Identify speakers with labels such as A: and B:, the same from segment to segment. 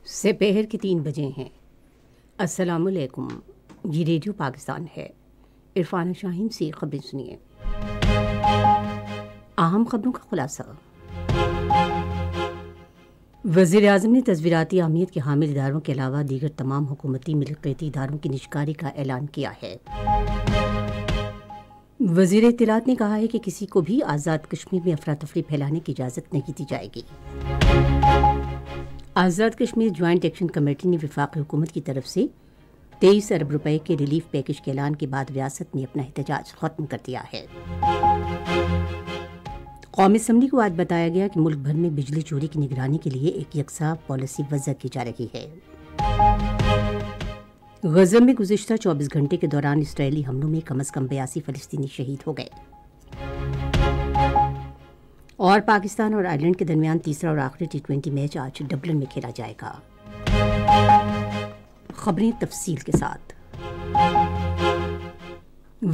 A: سپہر کے 3 بجے ہیں۔ السلام علیکم، یہ ریڈیو پاکستان ہے۔ عرفان شاہین سے خبریں سنیے۔ اہم خبروں کا خلاصہ۔ وزیر اعظم نے تصویراتی اہمیت کے حامل اداروں کے علاوہ دیگر تمام حکومتی ملکیتی اداروں کی نجکاری کا اعلان کیا ہے۔ وزیر اطلاعات نے کہا ہے کہ کسی کو بھی آزاد کشمیر میں افراتفری پھیلانے کی اجازت نہیں دی جائے گی۔ Azad Kashmir joint action committee نے وفاقی حکومت کی طرف سے 23 ارب روپے کے ریلیف پیکج کے اعلان کے بعد ریاست میں اپنا احتجاج ختم کر دیا ہے۔ قومی اسمبلی کو آج بتایا گیا کہ ملک بھر میں بجلی چوری کی نگرانی کے لیے ایک یکساں پالیسی وضع کی جا رہی ہے۔ غزہ میں گزشتہ 24 گھنٹے کے دوران اسرائیلی حملوں میں کم از کم 82 فلسطینی شہید ہو گئے۔ اور پاکستان اور آئرلینڈ کے درمیان تیسرا اور آخری T20 میچ آج ڈبلن میں کھیلا جائے گا۔ خبریں تفصیل کے ساتھ۔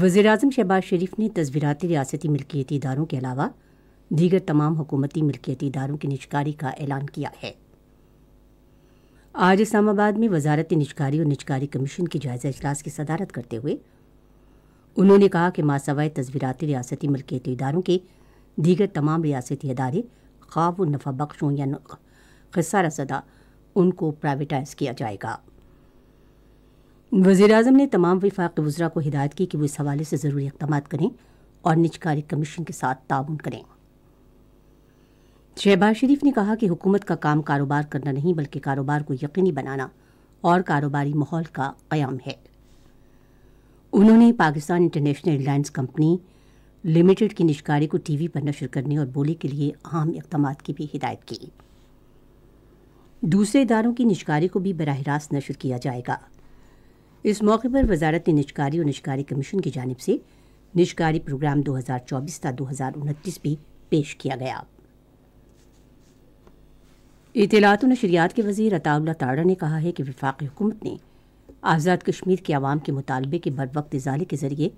A: وزیر اعظم شہباز شریف نے تصویراتی ریاستی ملکیتی اداروں کے علاوہ دیگر تمام حکومتی ملکیتی اداروں کی نجکاری کا اعلان کیا ہے۔ آج اسلام آباد میں وزارت نجکاری اور نجکاری کمیشن کے جائزہ اجلاس کی صدارت کرتے ہوئے انہوں نے کہا کہ ماسوائے تصویراتی ریاستی ملکیتی اداروں کے دیگر تمام ریاستی ادارے خواہ و نفع بخش ہوں یا خسارہ زدہ ان کو پرائیویٹائز کیا جائے گا۔ وزیر اعظم نے تمام وفاقی وزراء کو ہدایت کی کہ وہ اس حوالے سے ضروری اقدامات کریں اور نجکاری کمیشن کے ساتھ تعاون کریں۔ شہباز شریف نے کہا کہ حکومت کا کام کاروبار کرنا نہیں بلکہ کاروبار کو یقینی بنانا اور کاروباری ماحول کا قیام ہے۔ انہوں نے Pakistan international air lines company limited کی نجکاری کو ٹی وی پر نشر کرنے اور بولی کے لیے اہم اقدامات کی بھی ہدایت کی۔ دوسرے اداروں کی نجکاری کو بھی براہ راست نشر کیا جائے گا۔ اس موقع پر وزارت نجکاری اور نجکاری کمیشن کی جانب سے نجکاری پروگرام 2024 تا 2029 بھی پیش کیا گیا۔ اطلاعات و نشریات کے وزیر عطا اللہ تارڑا نے کہا ہے کہ وفاقی حکومت نے آزاد کشمیر کے عوام کے مطالبے کے بروقت ازالے کے ذریعے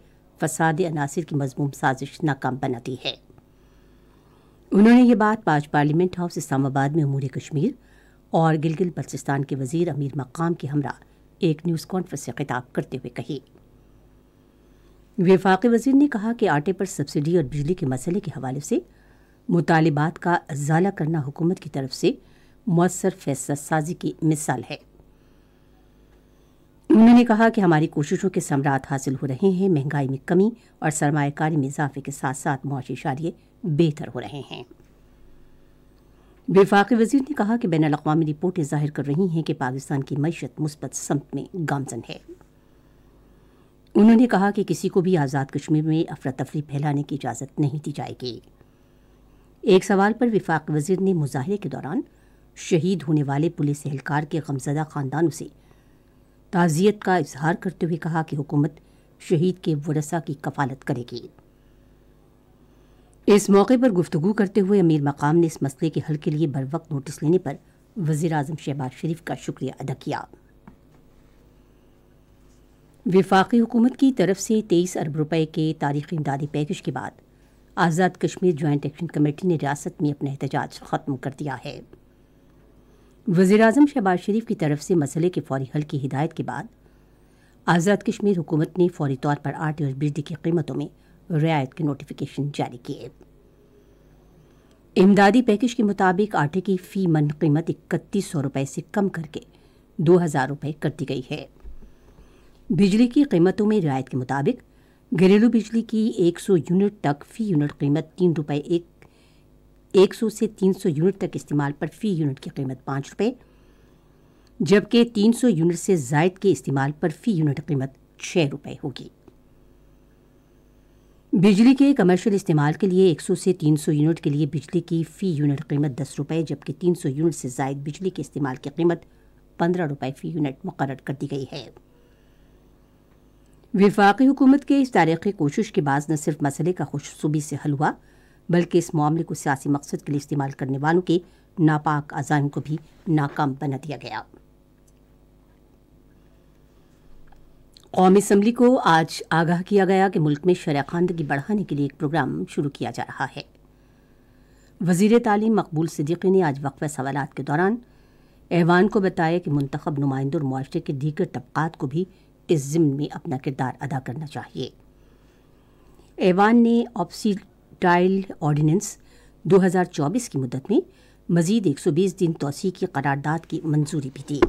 A: فساد عناصر کی مذموم سازش ناکام بنا دی ہے۔ انہوں نے یہ بات آج پارلیمنٹ ہاؤس اسلام آباد میں امور کشمیر اور گلگت بلتستان کے وزیر امیر مقام کے ہمراہ ایک نیوز کانفرنس سے خطاب کرتے ہوئے کہی۔ وفاقی وزیر نے کہا کہ آٹے پر سبسڈی اور بجلی کے مسئلے کے حوالے سے مطالبات کا ازالہ کرنا حکومت کی طرف سے مؤثر فیصلہ سازی کی مثال ہے۔ انہوں نے کہا کہ ہماری کوششوں کے ثمرات حاصل ہو رہے ہیں، مہنگائی میں کمی اور سرمایہ کاری میں اضافے کے ساتھ ساتھ معاشی اشاریے بہتر ہو رہے ہیں۔ وفاقی وزیر نے کہا کہ بین الاقوامی رپورٹیں ظاہر کر رہی ہیں کہ پاکستان کی معیشت مثبت سمت میں گامزن ہے۔ انہوں نے کہا کہ کسی کو بھی آزاد کشمیر میں افراتفری پھیلانے کی اجازت نہیں دی جائے گی۔ ایک سوال پر وفاقی وزیر نے مظاہرے کے دوران شہید ہونے والے پولیس اہلکار کے غمزدہ خاندانوں سے تعزیت کا اظہار کرتے ہوئے کہا کہ حکومت شہید کے ورثاء کی کفالت کرے گی۔ اس موقع پر گفتگو کرتے ہوئے امیر مقام نے اس مسئلے کے حل کے لیے بروقت نوٹس لینے پر وزیر اعظم شہباز شریف کا شکریہ ادا کیا۔ وفاقی حکومت کی طرف سے 23 ارب روپے کے تاریخی امدادی پیکج کے بعد Azad Kashmir joint action committee نے ریاست میں اپنا احتجاج ختم کر دیا ہے۔ وزیر اعظم شہباز شریف کی طرف سے مسئلے کے فوری حل کی ہدایت کے بعد آزاد کشمیر حکومت نے فوری طور پر آٹے اور بجلی کی قیمتوں میں رعایت کے نوٹیفیکیشن جاری کیے۔ امدادی پیکج کے مطابق آٹے کی فی من قیمت 3100 روپے سے کم کر کے 2000 روپے کر دی گئی ہے۔ بجلی کی قیمتوں میں رعایت کے مطابق گھریلو بجلی کی 100 یونٹ تک فی یونٹ قیمت 3 روپے 100 سے 300 یونٹ تک استعمال پر فی یونٹ کی قیمت 5 روپے، جبکہ 300 یونٹ سے زائد کے استعمال پر فی یونٹ قیمت 6 روپے ہوگی۔ بجلی کے کمرشل استعمال کے لیے 100 سے 300 یونٹ کے لیے بجلی کی فی یونٹ قیمت 10 روپے، جبکہ 300 یونٹ سے زائد بجلی کے استعمال کی قیمت 15 روپے فی یونٹ مقرر کر دی گئی ہے۔ وفاقی حکومت کے اس تاریخی کوشش کے بعد نہ صرف مسئلے کا خوش صوبی سے حل ہوا بلکہ اس معاملے کو سیاسی مقصد کے لیے استعمال کرنے والوں کے ناپاک عزائم کو بھی ناکام بنا دیا گیا۔ قومی اسمبلی کو آج آگاہ کیا گیا کہ ملک میں شرح خواندگی بڑھانے کے لیے ایک پروگرام شروع کیا جا رہا ہے۔ وزیر تعلیم مقبول صدیقی نے آج وقفہ سوالات کے دوران ایوان کو بتایا کہ منتخب نمائندوں اور معاشرے کے دیگر طبقات کو بھی اس ضمن میں اپنا کردار ادا کرنا چاہیے۔ ایوان نے آپسیڈائل آرڈیننس 2024 کی مدت میں مزید 120 دن توسیع کی قرارداد کی منظوری بھی دی۔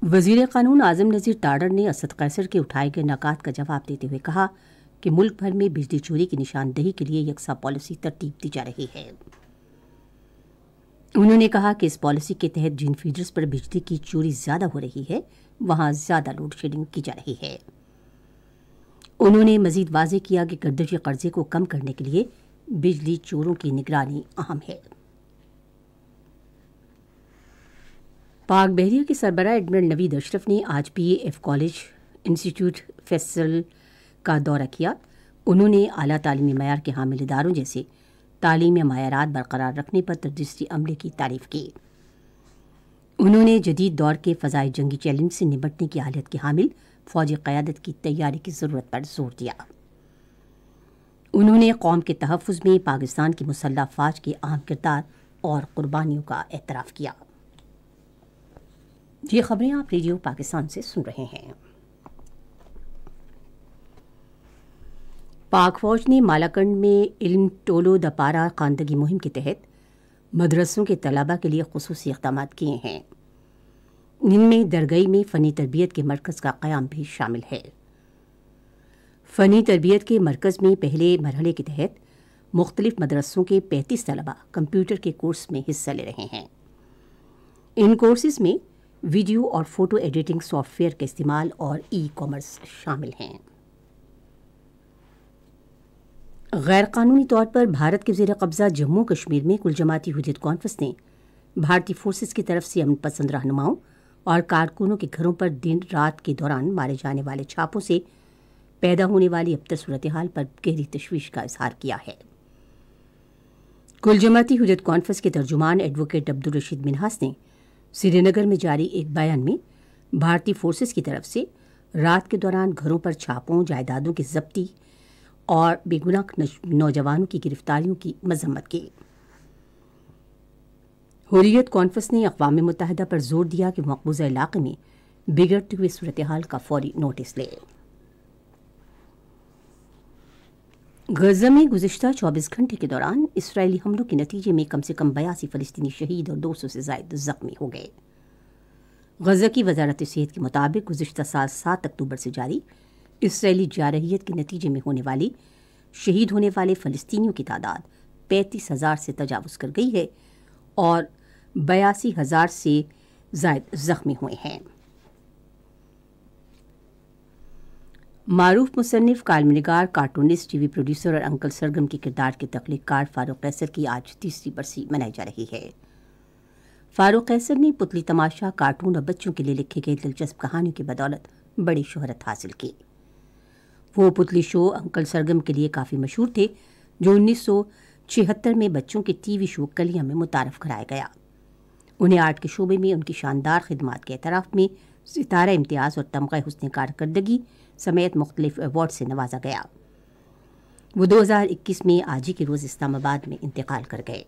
A: وزیر قانون اعظم نذیر تاڑر نے اسد قیصر کے اٹھائے گئے نکات کا جواب دیتے ہوئے کہا کہ ملک بھر میں بجلی چوری کی نشاندہی کے لیے یکساں پالیسی ترتیب دی جا رہی ہے۔ انہوں نے کہا کہ اس پالیسی کے تحت جن فیڈرز پر بجلی کی چوری زیادہ ہو رہی ہے وہاں زیادہ لوڈ شیڈنگ کی جا رہی ہے۔ انہوں نے مزید واضح کیا کہ گردشی قرضے کو کم کرنے کے لیے بجلی چوروں کی نگرانی اہم ہے۔ پاک بحریہ کے سربراہ ایڈمرل نوید اشرف نے آج P A F college institute Faisal کا دورہ کیا۔ انہوں نے اعلیٰ تعلیمی معیار کے حامل اداروں جیسے تعلیمی معیارات برقرار رکھنے پر تدریسی عملے کی تعریف کی۔ انہوں نے جدید دور کے فضائی جنگی چیلنج سے نمٹنے کی اہلیت کی حامل فوجی قیادت کی تیاری کی ضرورت پر زور دیا۔ انہوں نے قوم کے تحفظ میں پاکستان کی مسلح افواج کے اہم کردار اور قربانیوں کا اعتراف کیا۔ یہ خبریں آپ ریڈیو پاکستان سے سن رہے ہیں۔ پاک فوج نے مالاکنڈ میں علم ٹولو دپارا خواندگی مہم کے تحت مدرسوں کے طلباء کے لیے خصوصی اقدامات کیے ہیں۔ ان میں درگئی میں فنی تربیت کے مرکز کا قیام بھی شامل ہے۔ فنی تربیت کے مرکز میں پہلے مرحلے کے تحت مختلف مدرسوں کے 35 طلباء کمپیوٹر کے کورس میں حصہ لے رہے ہیں۔ ان کورسز میں ویڈیو اور فوٹو ایڈیٹنگ سافٹ ویئر کا استعمال اور ای کامرس شامل ہیں۔ غیر قانونی طور پر بھارت کے زیر قبضہ جموں کشمیر میں کل جماعتی حریت کانفرنس نے بھارتی فورسز کی طرف سے امن پسند رہنماؤں اور کارکنوں کے گھروں پر دن رات کے دوران مارے جانے والے چھاپوں سے پیدا ہونے والی ابتر صورتحال پر گہری تشویش کا اظہار کیا ہے۔ کل جماعتی حریت کانفرنس کے ترجمان ایڈوکیٹ عبدالرشید منہاس نے سری نگر میں جاری ایک بیان میں بھارتی فورسز کی طرف سے رات کے دوران گھروں پر چھاپوں، جائیدادوں کی ضبطی اور بے گناہ نوجوانوں کی گرفتاریوں کی مذمت کی۔ حریت کانفرنس نے اقوام متحدہ پر زور دیا کہ مقبوضہ علاقے میں بگڑتی ہوئی صورتحال کا فوری نوٹس لے۔ غزہ میں گزشتہ 24 گھنٹے کے دوران اسرائیلی حملوں کے نتیجے میں کم سے کم 82 فلسطینی شہید اور 200 سے زائد زخمی ہو گئے۔ غزہ کی وزارت صحت کے مطابق گزشتہ سال 7 اکتوبر سے جاری اسرائیلی جارحیت کے نتیجے میں ہونے والی شہید ہونے والے فلسطینیوں کی تعداد 35,000 سے تجاوز کر گئی ہے اور 82,000 سے زائد زخمی ہوئے ہیں۔ معروف مصنف، کالم نگار، کارٹونسٹ، ٹی وی پروڈیوسر اور انکل سرگم کے کردار کے تخلیق کار فاروق قیصر کی آج 3ری برسی منائی جا رہی ہے۔ فاروق قیصر نے پتلی تماشا، کارٹون اور بچوں کے لیے لکھی گئی دلچسپ کہانیوں کی بدولت بڑی شہرت حاصل کی۔ وہ پتلی شو انکل سرگم کے لیے کافی مشہور تھے، جو 1976 میں بچوں کے ٹی وی شو کلیاں میں متعارف کرایا گیا۔ انہیں آرٹ کے شعبے میں ان کی شاندار خدمات کے اعتراف میں ستارہ امتیاز اور تمغہ حسن کارکردگی سمیت مختلف ایوارڈ سے نوازا گیا۔ وہ 2021 میں آج ہی کے روز اسلام آباد میں انتقال کر گئے۔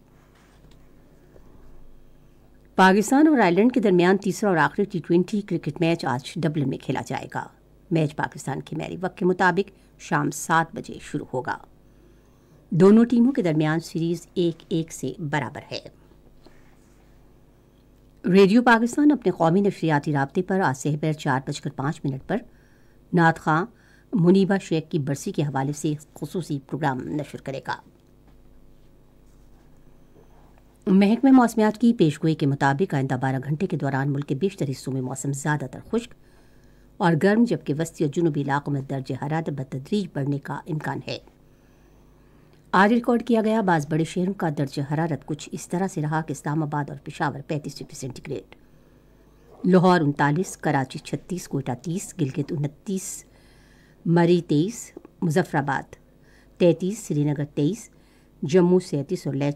A: پاکستان اور آئرلینڈ کے درمیان تیسرا اور آخری T20 کرکٹ میچ آج ڈبلن میں کھیلا جائے گا۔ میچ پاکستان کے محلی وقت کے مطابق شام 7 بجے شروع ہوگا۔ دونوں ٹیموں کے درمیان سیریز 1-1 سے برابر ہے۔ ریڈیو پاکستان اپنے قومی نشریاتی رابطے پر آج سحر 4:05 پر نعت خواں منیبہ شیخ کی برسی کے حوالے سے خصوصی پروگرام نشر کرے گا۔ محکمہ موسمیات کی پیشگوئی کے مطابق آئندہ 12 گھنٹے کے دوران ملک کے بیشتر حصوں میں موسم زیادہ تر خشک اور گرم، جبکہ وسطی اور جنوبی علاقوں میں درجہ حرارت بتدریج بڑھنے کا امکان ہے۔ آج ریکارڈ کیا گیا بعض بڑے شہروں کا درجہ حرارت کچھ اس طرح سے رہا کہ اسلام آباد اور Peshawar 35 degree centigrade, Lahore 39، Karachi 36، Quetta 30، Gilgit 29، Murree 23، Muzaffarabad 33، سری نگر 23، جموں 37 اور لیہ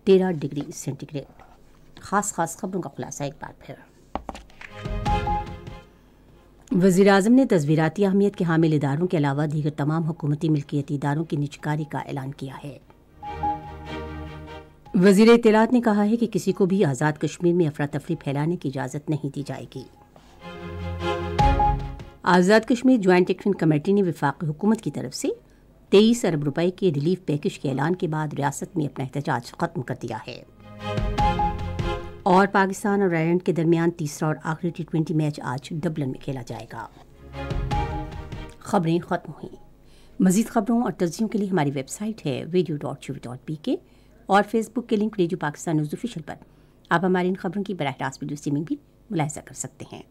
A: 13 ڈگری سینٹی گریڈ۔ خاص خبروں کا خلاصہ ایک بار پھر۔ وزیر اعظم نے تصویراتی اہمیت کے حامل اداروں کے علاوہ دیگر تمام حکومتی ملکیتی اداروں کی نجکاری کا اعلان کیا ہے۔ وزیر اطلاعات نے کہا ہے کہ کسی کو بھی آزاد کشمیر میں افراتفری پھیلانے کی اجازت نہیں دی جائے گی۔ Azad Kashmir joint action committee نے وفاقی حکومت کی طرف سے 23 ارب روپے کے ریلیف پیکج کے اعلان کے بعد ریاست میں اپنا احتجاج ختم کر دیا ہے۔ اور پاکستان اور آئرلینڈ کے درمیان تیسرا اور آخری T20 میچ آج ڈبلن میں کھیلا جائے گا۔ خبریں ختم ہوئیں۔ مزید خبروں اور تجزیوں کے لیے ہماری ویب سائٹ ہے radio.chuvi.pk اور فیس بک کے link radio Pakistan news official پر آپ ہماری ان خبروں کی براہ راست ویڈیو اسٹریمنگ بھی ملاحظہ کر سکتے ہیں۔